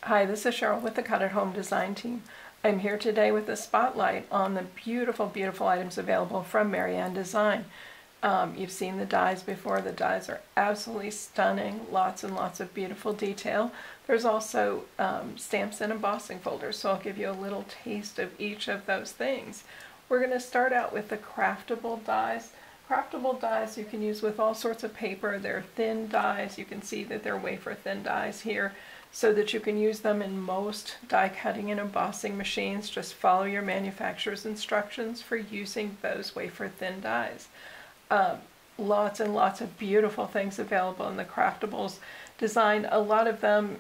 Hi, this is Cheryl with the Cut at Home Design Team. I'm here today with a spotlight on the beautiful, beautiful items available from Marianne Design. You've seen the dies before. The dies are absolutely stunning, lots and lots of beautiful detail. There's also stamps and embossing folders, so I'll give you a little taste of each of those things. We're going to start out with the craftable dies. Craftable dies you can use with all sorts of paper. They're thin dies. You can see that they're wafer thin dies here, so that you can use them in most die cutting and embossing machines. Just follow your manufacturer's instructions for using those wafer thin dies. Lots and lots of beautiful things available in the craftables design. A lot of them,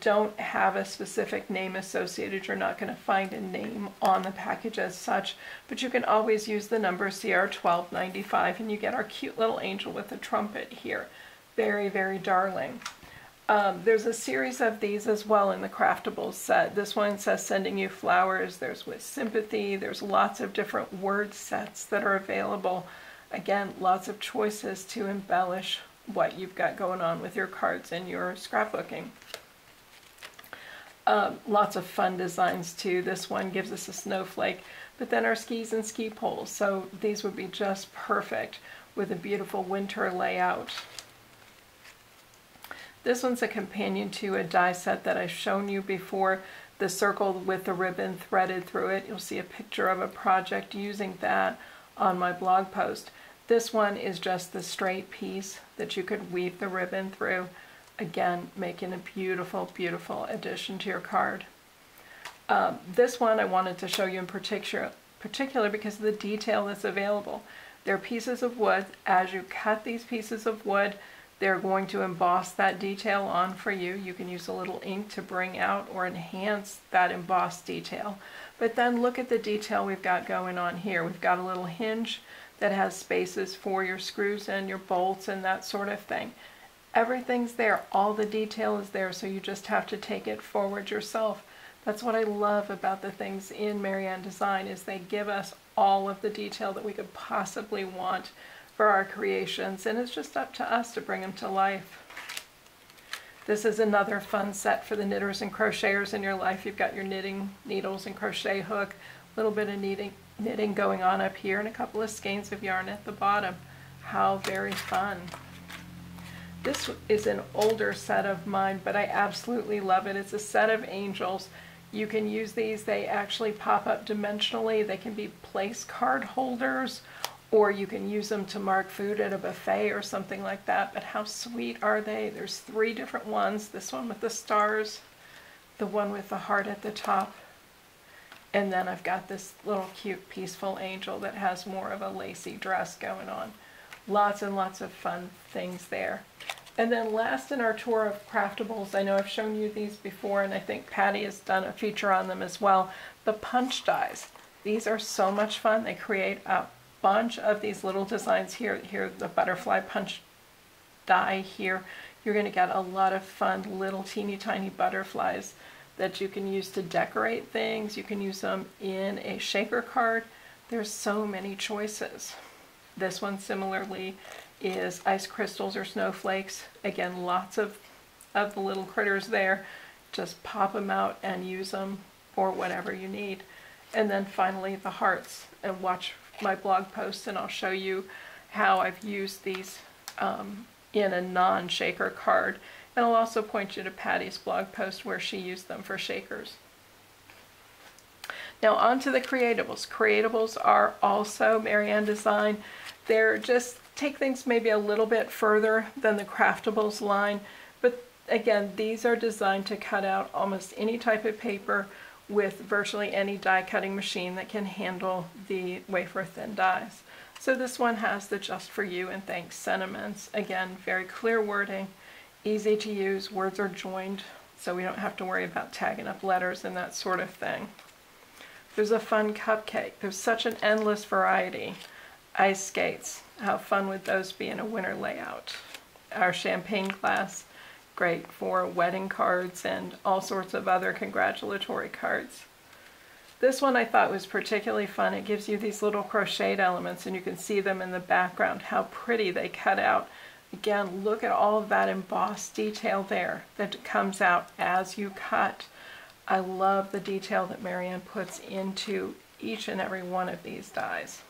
don't have a specific name associated. You're not going to find a name on the package as such, but you can always use the number CR1295 and you get our cute little angel with a trumpet here. Very, very darling. There's a series of these as well in the craftables set. This one says sending you flowers. There's with sympathy. There's lots of different word sets that are available. Again, lots of choices to embellish what you've got going on with your cards and your scrapbooking. Lots of fun designs too. This one gives us a snowflake, but then our skis and ski poles. So these would be just perfect with a beautiful winter layout. This one's a companion to a die set that I've shown you before, the circle with the ribbon threaded through it. You'll see a picture of a project using that on my blog post. This one is just the straight piece that you could weave the ribbon through, again making a beautiful, beautiful addition to your card. This one I wanted to show you in particular because of the detail that's available. They're pieces of wood. As you cut these pieces of wood, they're going to emboss that detail on for you. You can use a little ink to bring out or enhance that embossed detail. But then look at the detail we've got going on here. We've got a little hinge that has spaces for your screws and your bolts and that sort of thing. Everything's there. All the detail is there, so you just have to take it forward yourself. That's what I love about the things in Marianne Design, is they give us all of the detail that we could possibly want for our creations, and it's just up to us to bring them to life. This is another fun set for the knitters and crocheters in your life. You've got your knitting needles and crochet hook, a little bit of knitting going on up here, and a couple of skeins of yarn at the bottom. How very fun. This is an older set of mine, but I absolutely love it. It's a set of angels. You can use these. They actually pop up dimensionally. They can be place card holders, or you can use them to mark food at a buffet or something like that. But how sweet are they? There's 3 different ones. This one with the stars, the one with the heart at the top, and then I've got this little cute peaceful angel that has more of a lacy dress going on. Lots and lots of fun things there. And then last in our tour of craftables, I know I've shown you these before, and I think Patty has done a feature on them as well, the punch dies. These are so much fun. They create a bunch of these little designs here. Here, the butterfly punch die here. You're going to get a lot of fun little teeny tiny butterflies that you can use to decorate things. You can use them in a shaker card. There's so many choices. This one similarly is ice crystals or snowflakes. Again, lots of the little critters there. Just pop them out and use them for whatever you need. And then finally the hearts, and watch my blog post and I'll show you how I've used these in a non-shaker card. And I'll also point you to Patty's blog post where she used them for shakers. Now on to the creatables. Creatables are also Marianne Design. They're just take things maybe a little bit further than the craftables line, but again, these are designed to cut out almost any type of paper with virtually any die cutting machine that can handle the wafer thin dies. So this one has the just for you and thanks sentiments. Again, very clear wording, easy to use, words are joined so we don't have to worry about tagging up letters and that sort of thing. There's a fun cupcake. There's such an endless variety. Ice skates, how fun would those be in a winter layout? Our champagne glass, great for wedding cards and all sorts of other congratulatory cards. This one I thought was particularly fun. It gives you these little crocheted elements and you can see them in the background, how pretty they cut out Again, look at all of that embossed detail there that comes out as you cut. I love the detail that Marianne puts into each and every one of these dies.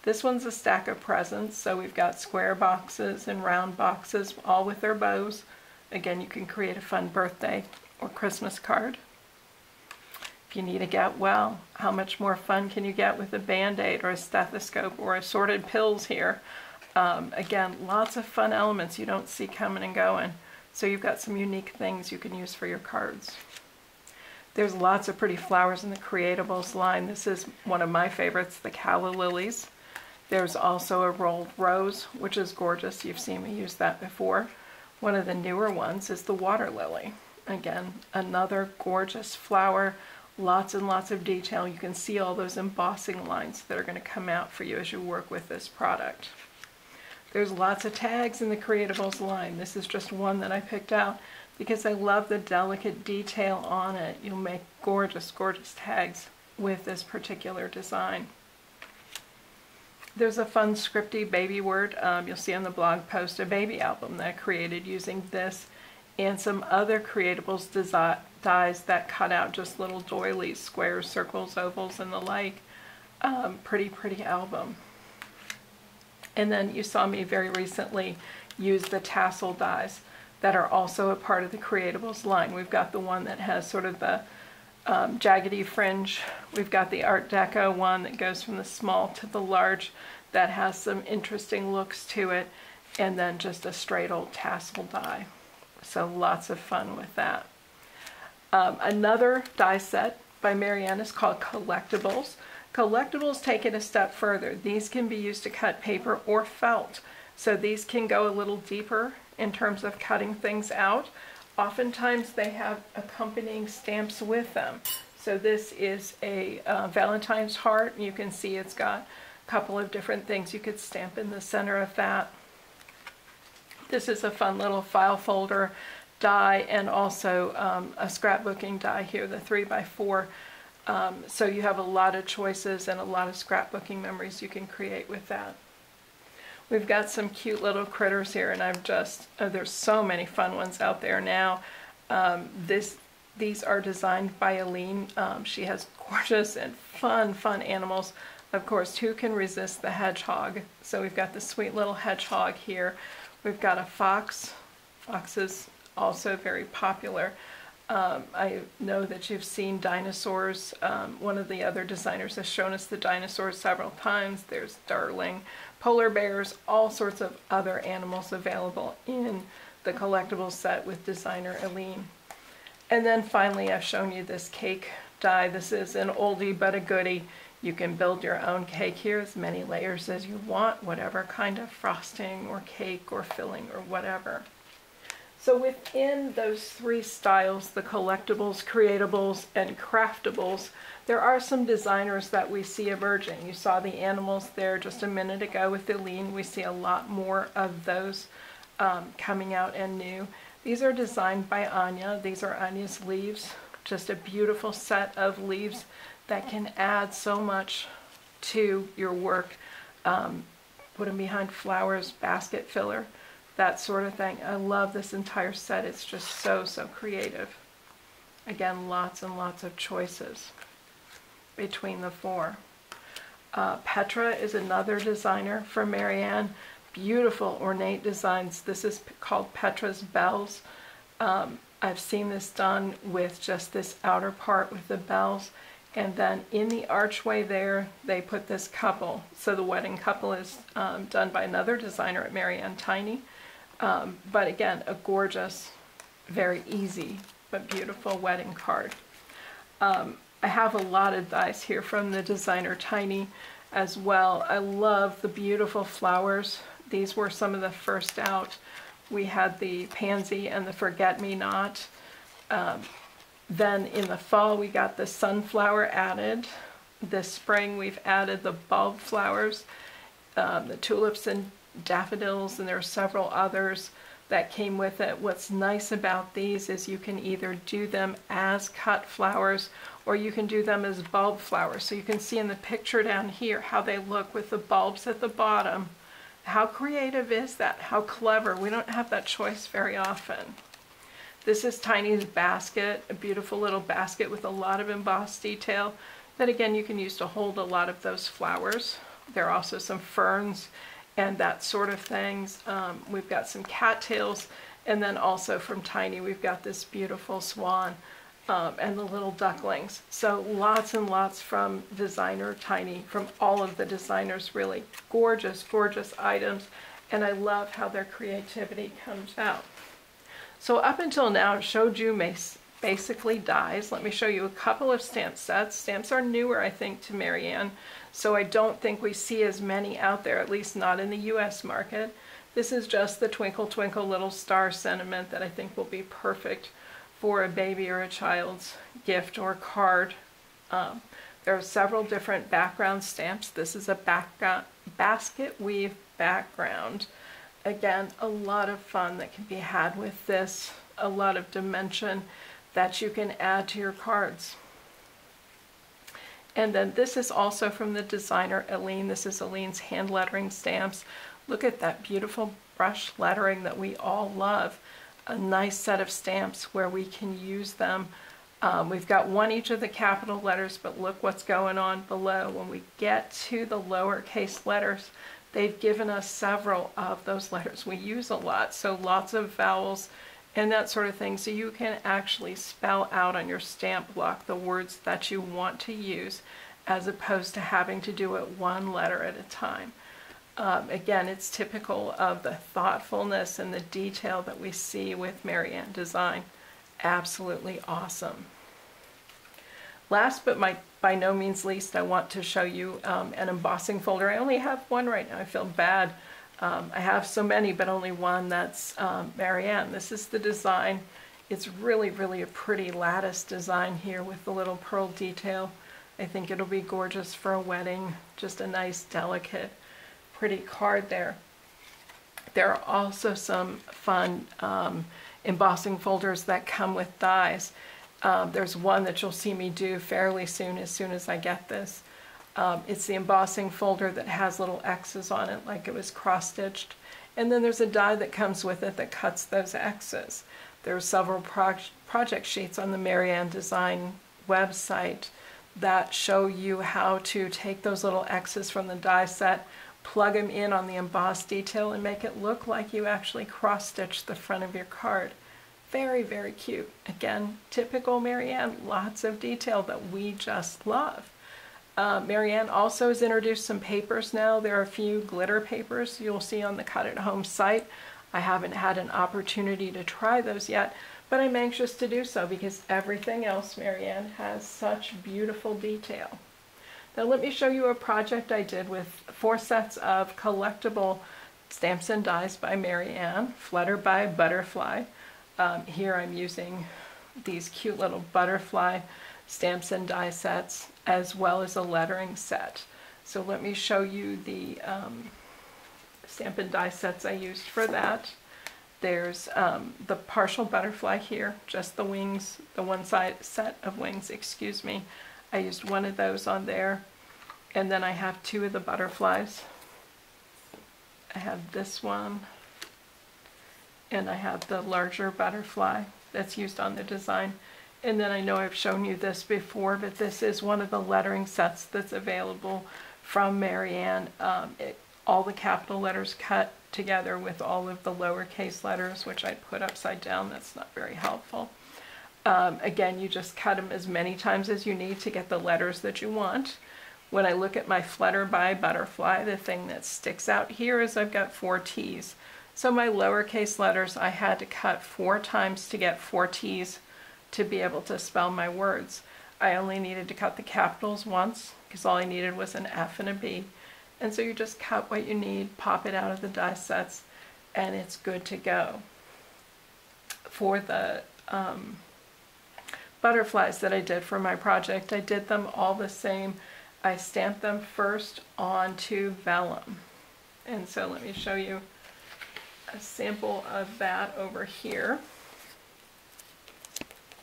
This one's a stack of presents, so we've got square boxes and round boxes, all with their bows. Again, you can create a fun birthday or Christmas card. If you need to get well, how much more fun can you get with a Band-Aid or a stethoscope or assorted pills here? Again, lots of fun elements you don't see coming and going. So you've got some unique things you can use for your cards. There's lots of pretty flowers in the Creatables line. This is one of my favorites, the calla lilies. There's also a rolled rose, which is gorgeous. You've seen me use that before. One of the newer ones is the water lily. Again, another gorgeous flower, lots and lots of detail. You can see all those embossing lines that are going to come out for you as you work with this product. There's lots of tags in the Creatables line. This is just one that I picked out because I love the delicate detail on it. You'll make gorgeous, gorgeous tags with this particular design. There's a fun scripty baby word. You'll see on the blog post a baby album that I created using this and some other Creatables dies that cut out just little doilies, squares, circles, ovals, and the like. Pretty, pretty album. And then you saw me very recently use the Tassel Dyes that are also a part of the Creatables line. We've got the one that has sort of the jaggedy fringe. We've got the Art Deco one that goes from the small to the large that has some interesting looks to it, and then just a straight old tassel die. So lots of fun with that. Another die set by Marianne is called Collectibles. Collectibles take it a step further. These can be used to cut paper or felt. So these can go a little deeper in terms of cutting things out. Oftentimes they have accompanying stamps with them. So this is a Valentine's heart. You can see it's got a couple of different things you could stamp in the center of that. This is a fun little file folder die and also a scrapbooking die here, the 3x4. So you have a lot of choices and a lot of scrapbooking memories you can create with that. We've got some cute little critters here, and I've just, there's so many fun ones out there now. These are designed by Aline. She has gorgeous and fun animals. Of course, who can resist the hedgehog? So we've got the sweet little hedgehog here. We've got a fox. Fox is also very popular. I know that you've seen dinosaurs. One of the other designers has shown us the dinosaurs several times. There's darling polar bears, all sorts of other animals available in the collectibles set with designer Aline. And then finally, I've shown you this cake die. This is an oldie but a goodie. You can build your own cake here, as many layers as you want, whatever kind of frosting or cake or filling or whatever. So within those three styles, the collectibles, creatables, and craftables, there are some designers that we see emerging. You saw the animals there just a minute ago with Aline. We see a lot more of those coming out and new. These are designed by Anya. These are Anya's leaves, just a beautiful set of leaves that can add so much to your work. Put them behind flowers, basket filler, that sort of thing. I love this entire set. It's just so creative. Again, lots and lots of choices between the four. Petra is another designer for Marianne. Beautiful ornate designs. This is called Petra's Bells. I've seen this done with just this outer part with the bells, and then in the archway there they put this couple. So the wedding couple is done by another designer at Marianne Tiny. But again, a gorgeous, very easy but beautiful wedding card. I have a lot of dies here from the designer Tiny as well. I love the beautiful flowers. These were some of the first out. We had the pansy and the forget-me-not. Then in the fall we got the sunflower added. This spring we've added the bulb flowers, the tulips and daffodils, and there are several others that came with it. What's nice about these is you can either do them as cut flowers or you can do them as bulb flowers. So you can see in the picture down here how they look with the bulbs at the bottom How creative is that? How clever? We don't have that choice very often. This is Tiny's basket, a beautiful little basket with a lot of embossed detail that again you can use to hold a lot of those flowers. There are also some ferns and that sort of things. We've got some cattails, and then also from Tiny we've got this beautiful swan and the little ducklings. So lots and lots from designer Tiny, from all of the designers really. Gorgeous, gorgeous items, and I love how their creativity comes out. So up until now I've showed you basically dies. Let me show you a couple of stamp sets. Stamps are newer, I think, to Marianne, so I don't think we see as many out there, at least not in the US market. This is just the Twinkle Twinkle Little Star sentiment that I think will be perfect for a baby or a child's gift or card. There are several different background stamps. This is a basket weave background. Again, a lot of fun that can be had with this, a lot of dimension that you can add to your cards. And then this is also from the designer Aline. This is Aline's hand lettering stamps. Look at that beautiful brush lettering that we all love. A nice set of stamps where we can use them. We've got one each of the capital letters, but look what's going on below. When we get to the lowercase letters, they've given us several of those letters we use a lot, so lots of vowels and that sort of thing, so you can actually spell out on your stamp block the words that you want to use as opposed to having to do it one letter at a time. Again, it's typical of the thoughtfulness and the detail that we see with Marianne Design. Absolutely awesome. Last but by no means least, I want to show you an embossing folder. I only have one right now. I feel bad. I have so many, but only one. That's Marianne. This is the design. It's really, really a pretty lattice design here with the little pearl detail. I think it'll be gorgeous for a wedding. Just a nice, delicate, pretty card there. There are also some fun embossing folders that come with dies. There's one that you'll see me do fairly soon as I get this. It's the embossing folder that has little X's on it like it was cross-stitched. And then there's a die that comes with it that cuts those X's. There are several project sheets on the Marianne Design website that show you how to take those little X's from the die set, plug them in on the embossed detail, and make it look like you actually cross-stitched the front of your card. Very, very cute. Again, typical Marianne, lots of detail that we just love. Marianne also has introduced some papers now. There are a few glitter papers you'll see on the Cut at Home site. I haven't had an opportunity to try those yet, but I'm anxious to do so because everything else Marianne has such beautiful detail. Now let me show you a project I did with 4 sets of collectible stamps and dies by Marianne, Flutter by Butterfly. Here I'm using these cute little butterfly stamps and die sets as well as a lettering set. So let me show you the stamp and die sets I used for that. There's the partial butterfly here, just the wings, the one side set of wings, excuse me. I used one of those on there, and then I have 2 of the butterflies. I have this one, and I have the larger butterfly that's used on the design. And then I know I've shown you this before, but this is one of the lettering sets that's available from Marianne. All the capital letters cut together with all of the lowercase letters, which I put upside down. That's not very helpful. Again, you just cut them as many times as you need to get the letters that you want. When I look at my Flutter by Butterfly, the thing that sticks out here is I've got 4 T's. So my lowercase letters, I had to cut 4 times to get 4 T's to be able to spell my words. I only needed to cut the capitals once because all I needed was an F and a B. And so you just cut what you need, pop it out of the die sets, and it's good to go. For the butterflies that I did for my project, I did them all the same. I stamped them first onto vellum. And so let me show you a sample of that over here.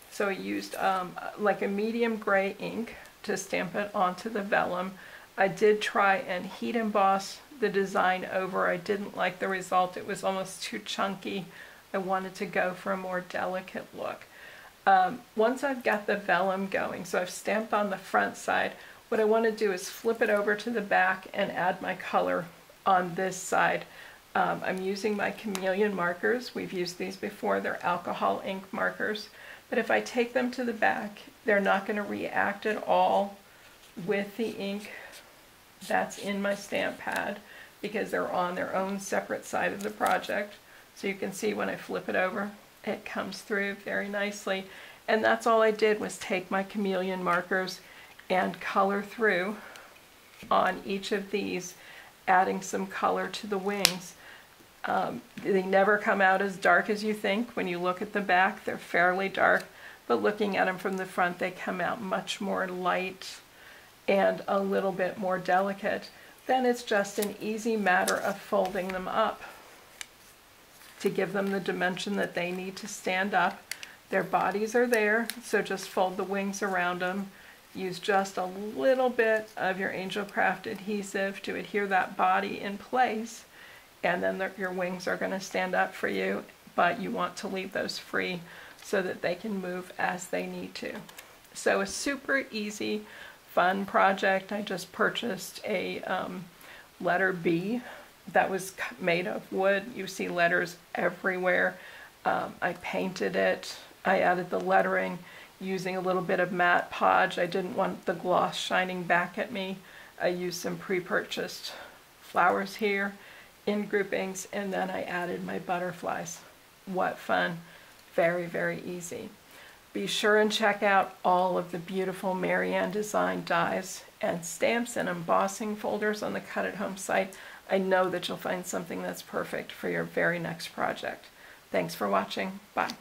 So I used like a medium gray ink to stamp it onto the vellum. I did try and heat emboss the design over. I didn't like the result. It was almost too chunky. I wanted to go for a more delicate look. Once I've got the vellum going, so I've stamped on the front side, what I want to do is flip it over to the back and add my color on this side. I'm using my chameleon markers. We've used these before. They're alcohol ink markers. But if I take them to the back, they're not going to react at all with the ink that's in my stamp pad because they're on their own separate side of the project. So you can see when I flip it over, it comes through very nicely. And that's all I did was take my chameleon markers and color through on each of these, adding some color to the wings. They never come out as dark as you think. When you look at the back, they're fairly dark, but looking at them from the front, they come out much more light and a little bit more delicate. Then it's just an easy matter of folding them up to give them the dimension that they need to stand up. Their bodies are there, so just fold the wings around them. Use just a little bit of your Angel Craft adhesive to adhere that body in place, and then your wings are going to stand up for you, but you want to leave those free so that they can move as they need to. So a super easy, fun project. I just purchased a letter B that was made of wood. You see letters everywhere. I painted it. I added the lettering using a little bit of matte podge. I didn't want the gloss shining back at me. I used some pre-purchased flowers here in groupings, and then I added my butterflies. What fun. Very, very easy. Be sure and check out all of the beautiful Marianne Design dies and stamps and embossing folders on the Cut at Home site. I know that you'll find something that's perfect for your very next project. Thanks for watching. Bye.